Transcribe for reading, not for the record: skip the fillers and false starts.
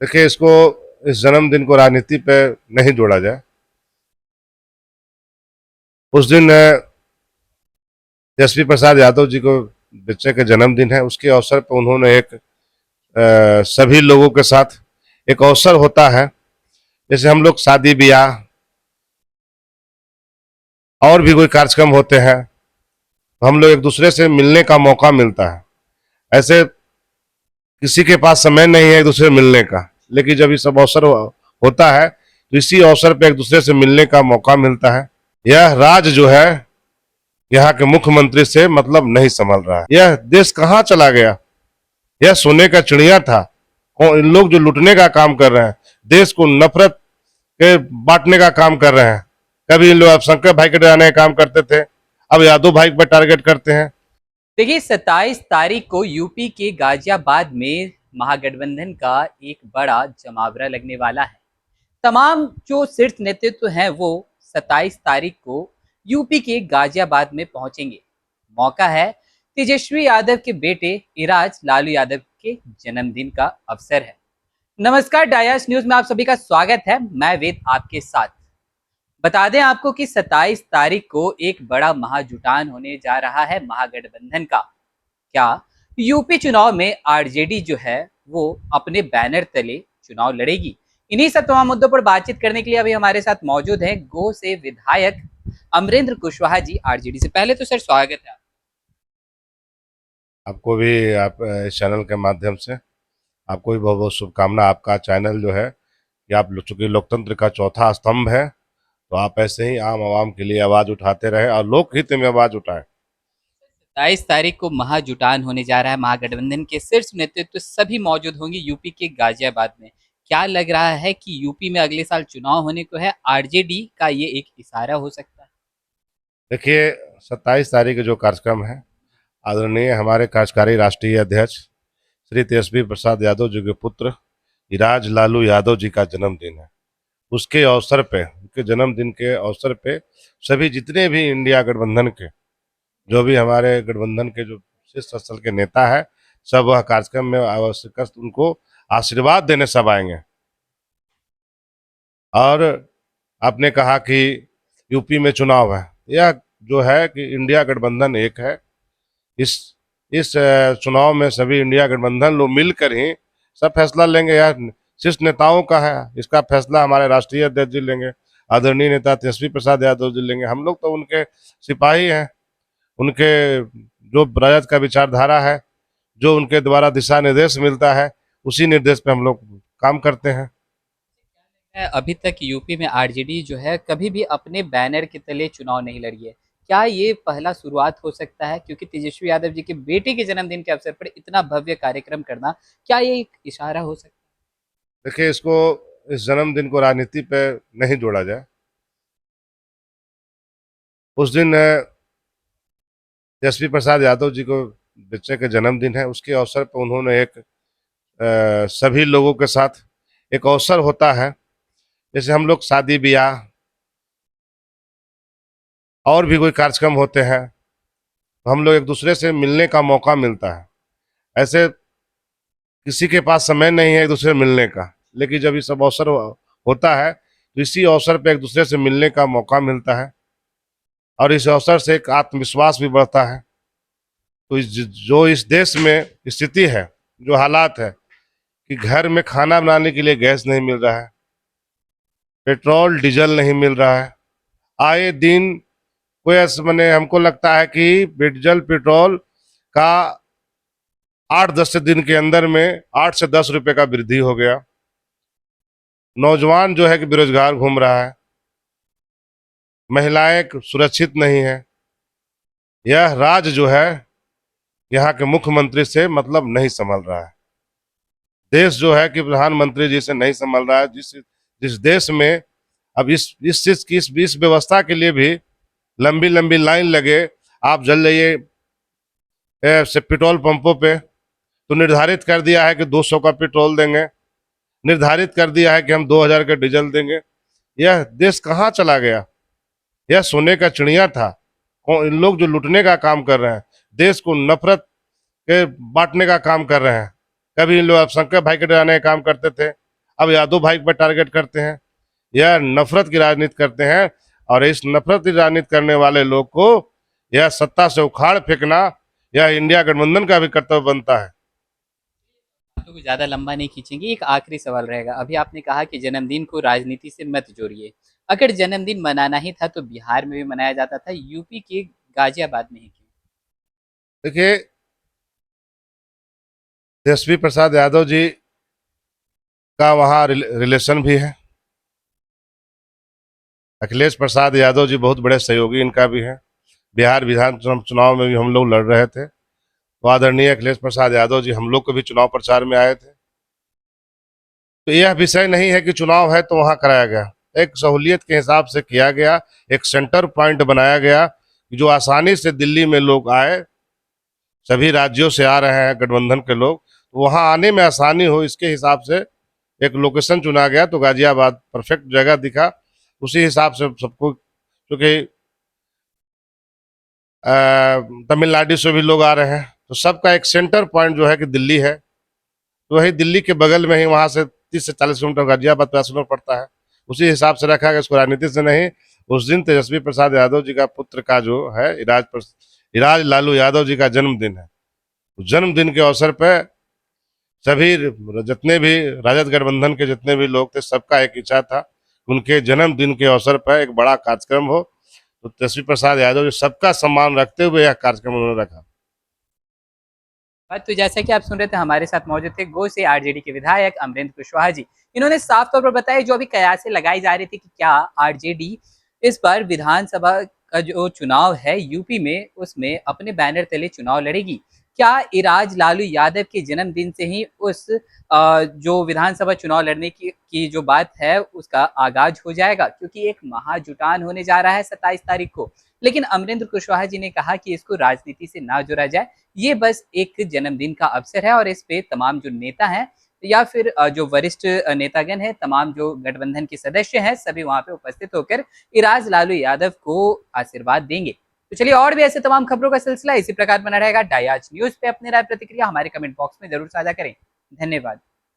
देखिए, इसको इस जन्मदिन को राजनीति पे नहीं जोड़ा जाए। उस दिन तेजस्वी प्रसाद यादव जी को बच्चे के जन्मदिन है, उसके अवसर पर उन्होंने एक सभी लोगों के साथ एक अवसर होता है, जैसे हम लोग शादी ब्याह और भी कोई कार्यक्रम होते हैं तो हम लोग एक दूसरे से मिलने का मौका मिलता है। ऐसे किसी के पास समय नहीं है एक दूसरे से मिलने का, लेकिन जब ये सब अवसर होता है तो इसी अवसर पर एक दूसरे से मिलने का मौका मिलता है। यह राज जो है यहाँ के मुख्यमंत्री से मतलब नहीं संभल रहा है। यह देश कहाँ चला गया? यह सोने का चिड़िया था। इन लोग जो लूटने का काम कर रहे हैं, देश को नफरत के बांटने का काम कर रहे हैं। कभी इन लोग अब शंकर भाई के डराने का काम करते थे, अब यादव भाई पर टारगेट करते हैं। देखिए 27 तारीख को यूपी के गाजियाबाद में महागठबंधन का एक बड़ा जमावड़ा लगने वाला है। तमाम जो शीर्ष नेतृत्व हैं वो 27 तारीख को यूपी के गाजियाबाद में पहुंचेंगे। मौका है तेजस्वी यादव के बेटे इराज लालू यादव के जन्मदिन का अवसर है। नमस्कार, डायस न्यूज में आप सभी का स्वागत है। मैं वेद आपके साथ। बता दें आपको कि 27 तारीख को एक बड़ा महाजुटान होने जा रहा है महागठबंधन का। क्या यूपी चुनाव में आरजेडी जो है वो अपने बैनर तले चुनाव लड़ेगी? इन्हीं सब तमाम मुद्दों पर बातचीत करने के लिए अभी हमारे साथ मौजूद हैं गो से विधायक अमरेंद्र कुशवाहा जी आरजेडी से। पहले तो सर स्वागत है। आपको भी आप इस चैनल के माध्यम से आपको भी बहुत बहुत शुभकामना। आपका चैनल जो है कि आप चूंकि लोकतंत्र का चौथा स्तंभ है, तो आप ऐसे ही आम आवाम के लिए आवाज उठाते रहे और लोकहित में आवाज उठाएं। 27 तारीख को महाजुटान होने जा रहा है। महागठबंधन के शीर्ष नेतृत्व सभी मौजूद होंगे यूपी के गाजियाबाद में। क्या लग रहा है कि यूपी में अगले साल चुनाव होने को है, आरजेडी का ये एक इशारा हो सकता है? देखिए, 27 तारीख के जो कार्यक्रम है, आदरणीय हमारे कार्यकारी राष्ट्रीय अध्यक्ष श्री तेजस्वी प्रसाद यादव जी के पुत्र इराज लालू यादव जी का जन्मदिन है। उसके अवसर पे, उनके जन्मदिन के अवसर पे सभी जितने भी इंडिया गठबंधन के जो भी हमारे गठबंधन के जो शीर्ष स्थल के नेता है, सब वह कार्यक्रम में आवश्यक उनको आशीर्वाद देने सब आएंगे। और आपने कहा कि यूपी में चुनाव है, यह जो है कि इंडिया गठबंधन एक है। इस चुनाव में सभी इंडिया गठबंधन लोग मिलकर ही सब फैसला लेंगे। यह शीर्ष नेताओं का है, इसका फैसला हमारे राष्ट्रीय अध्यक्ष जी लेंगे, आदरणीय नेता तेजस्वी प्रसाद यादव जी लेंगे। हम लोग तो उनके सिपाही हैं, उनके जो राजद का विचारधारा है, जो उनके द्वारा दिशा निर्देश मिलता है, उसी निर्देश पे हम लोग काम करते हैं। अभी तक यूपी में आरजेडी जो है कभी भी अपने बैनर के तले चुनाव नहीं लड़ी है। क्या ये पहला शुरुआत हो सकता है? क्योंकि तेजस्वी यादव जी के बेटे के जन्मदिन के अवसर पर इतना भव्य कार्यक्रम करना, क्या ये एक इशारा हो सकता है? देखिए, इसको इस जन्मदिन को राजनीति पे नहीं जोड़ा जाए। उस दिन तेजस्वी प्रसाद यादव जी को बच्चे के जन्मदिन है, उसके अवसर पर उन्होंने एक सभी लोगों के साथ एक अवसर होता है, जैसे हम लोग शादी ब्याह और भी कोई कार्यक्रम होते हैं तो हम लोग एक दूसरे से मिलने का मौका मिलता है। ऐसे किसी के पास समय नहीं है एक दूसरे से मिलने का, लेकिन जब ये सब अवसर होता है तो इसी अवसर पर एक दूसरे से मिलने का मौका मिलता है और इस अवसर से एक आत्मविश्वास भी बढ़ता है। तो जो इस देश में स्थिति है, जो हालात है कि घर में खाना बनाने के लिए गैस नहीं मिल रहा है, पेट्रोल डीजल नहीं मिल रहा है, आए दिन कोई मैंने हमको लगता है कि डीजल पेट्रोल का 8-10 दिन के अंदर में 8 से 10 रुपए का वृद्धि हो गया। नौजवान जो है कि बेरोजगार घूम रहा है, महिलाएं सुरक्षित नहीं है। यह राज जो है यहाँ के मुख्यमंत्री से मतलब नहीं संभल रहा है। देश जो है कि प्रधानमंत्री जी से नहीं संभल रहा है। जिस देश में अब इस चीज की इस व्यवस्था के लिए भी लंबी लंबी लाइन लगे, आप जल जाइए से पेट्रोल पंपों पे, तो निर्धारित कर दिया है कि 200 का पेट्रोल देंगे, निर्धारित कर दिया है कि हम 2000 का डीजल देंगे। यह देश कहाँ चला गया? यह सोने का चिड़िया था। इन लोग जो लूटने का काम कर रहे हैं, देश को नफरत के बांटने का काम कर रहे हैं। कभी इन लोग अब शंकर भाई के डराने का काम करते थे, अब यादव भाई पर टारगेट करते हैं। यह नफरत की राजनीति करते हैं, और इस नफरत की राजनीति करने वाले लोग को यह सत्ता से उखाड़ फेंकना यह इंडिया गठबंधन का भी कर्तव्य बनता है। तो ज्यादा लंबा नहीं खींचेंगे, एक आखिरी सवाल रहेगा। अभी आपने कहा कि जन्मदिन को राजनीति से मत जोड़िए। अगर जन्मदिन मनाना ही था तो बिहार में भी मनाया जाता था, यूपी के गाजियाबाद में ही क्यों? देखिए, तेजस्वी प्रसाद यादव जी का वहाँ रिलेशन भी है। अखिलेश प्रसाद यादव जी बहुत बड़े सहयोगी इनका भी है। बिहार विधानसभा चुनाव में भी हम लोग लड़ रहे थे, तो आदरणीय अखिलेश प्रसाद यादव जी हम लोग को भी चुनाव प्रचार में आए थे। तो यह विषय नहीं है कि चुनाव है तो वहां कराया गया, एक सहूलियत के हिसाब से किया गया, एक सेंटर पॉइंट बनाया गया जो आसानी से दिल्ली में लोग आए, सभी राज्यों से आ रहे हैं गठबंधन के लोग, तो वहां आने में आसानी हो इसके हिसाब से एक लोकेशन चुना गया। तो गाजियाबाद परफेक्ट जगह दिखा, उसी हिसाब से सबको, क्योंकि तमिलनाडु से भी लोग आ रहे हैं, तो सबका एक सेंटर पॉइंट जो है कि दिल्ली है, तो वही दिल्ली के बगल में ही वहां से 30 से 40 किलोमीटर गाजियाबाद पैसेंजर पड़ता है। उसी हिसाब से रखा गया, इसको राजनीति से नहीं। उस दिन तेजस्वी प्रसाद यादव जी का पुत्र का जो है इराज लालू यादव जी का जन्मदिन है। जन्मदिन के अवसर पर सभी जितने भी राजद गठबंधन के जितने भी लोग थे, सबका एक इच्छा था उनके जन्मदिन के अवसर पर एक बड़ा कार्यक्रम हो। तो तेजस्वी प्रसाद यादव जी सबका सम्मान रखते हुए यह कार्यक्रम उन्होंने रखा। तो जैसा कि आप सुन रहे थे, हमारे साथ मौजूद थे गो से आरजेडी के विधायक अमरेंद्र कुशवाहा जी। इन्होंने साफ तौर पर बताया जो अभी कयासें लगाई जा रही थी कि क्या आरजेडी इस बार विधानसभा का जो चुनाव है यूपी में उसमें अपने बैनर तले चुनाव लड़ेगी। क्या इराज लालू यादव के जन्मदिन से ही उस जो विधानसभा चुनाव लड़ने की जो बात है उसका आगाज हो जाएगा, क्योंकि एक महाजुटान होने जा रहा है 27 तारीख को। लेकिन अमरेंद्र कुशवाहा जी ने कहा कि इसको राजनीति से ना जोड़ा जाए, ये बस एक जन्मदिन का अवसर है और इस पे तमाम जो नेता हैं या फिर जो वरिष्ठ नेतागण हैं, तमाम जो गठबंधन के सदस्य हैं, सभी वहां पे उपस्थित होकर इराज लालू यादव को आशीर्वाद देंगे। तो चलिए, और भी ऐसे तमाम खबरों का सिलसिला इसी प्रकार बना रहेगा। डाई आज न्यूज पे अपनी राय प्रतिक्रिया हमारे कमेंट बॉक्स में जरूर साझा करें। धन्यवाद।